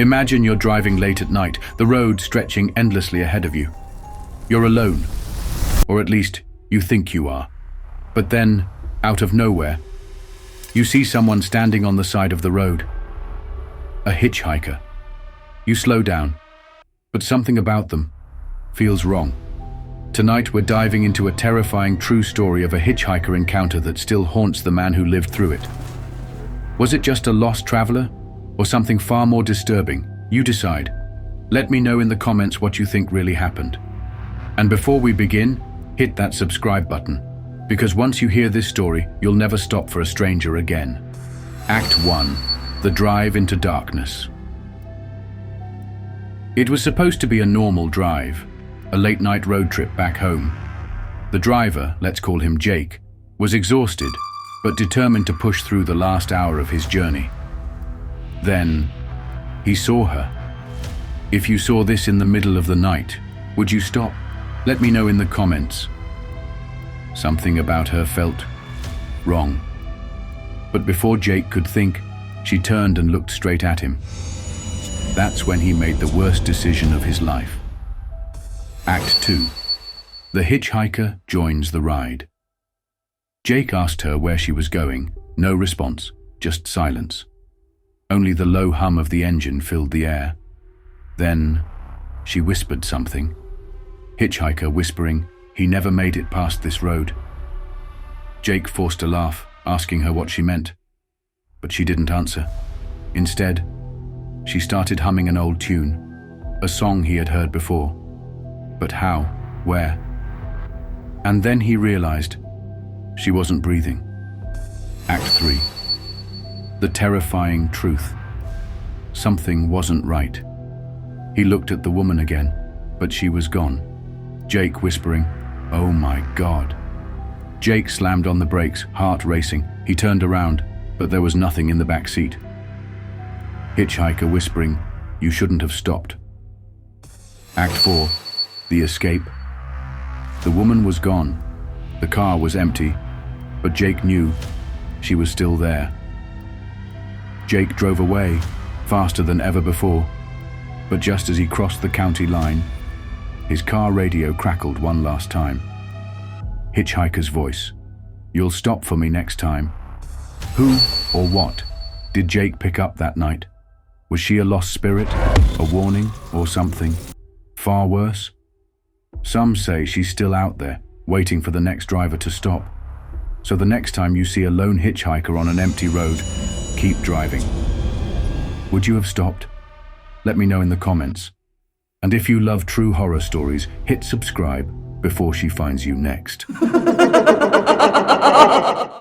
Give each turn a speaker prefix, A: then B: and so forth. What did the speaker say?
A: Imagine you're driving late at night, the road stretching endlessly ahead of you. You're alone, or at least you think you are. But then, out of nowhere, you see someone standing on the side of the road. A hitchhiker. You slow down, but something about them feels wrong. Tonight we're diving into a terrifying true story of a hitchhiker encounter that still haunts the man who lived through it. Was it just a lost traveler, or something far more disturbing? You decide. Let me know in the comments what you think really happened. And before we begin, hit that subscribe button, because once you hear this story, you'll never stop for a stranger again. Act 1. The drive into darkness. It was supposed to be a normal drive, a late-night road trip back home. The driver, let's call him Jake, was exhausted, but determined to push through the last hour of his journey. Then, he saw her. If you saw this in the middle of the night, would you stop? Let me know in the comments. Something about her felt wrong. But before Jake could think, she turned and looked straight at him. That's when he made the worst decision of his life. Act 2. The hitchhiker joins the ride. Jake asked her where she was going. No response, just silence. Only the low hum of the engine filled the air. Then, she whispered something. Hitchhiker whispering, he never made it past this road. Jake forced a laugh, asking her what she meant. But she didn't answer. Instead, she started humming an old tune, a song he had heard before. But how? Where? And then he realized she wasn't breathing. Act 3. The terrifying truth. Something wasn't right. He looked at the woman again, but she was gone. Jake whispering, "Oh my God." Jake slammed on the brakes, heart racing. He turned around, but there was nothing in the back seat. Hitchhiker whispering, "You shouldn't have stopped." Act 4. The escape. The woman was gone. The car was empty, but Jake knew she was still there. Jake drove away, faster than ever before, but just as he crossed the county line, his car radio crackled one last time. Hitchhiker's voice, "You'll stop for me next time." Who or what did Jake pick up that night? Was she a lost spirit, a warning, or something far worse? Some say she's still out there, waiting for the next driver to stop. So the next time you see a lone hitchhiker on an empty road, keep driving. Would you have stopped? Let me know in the comments. And if you love true horror stories, hit subscribe before she finds you next.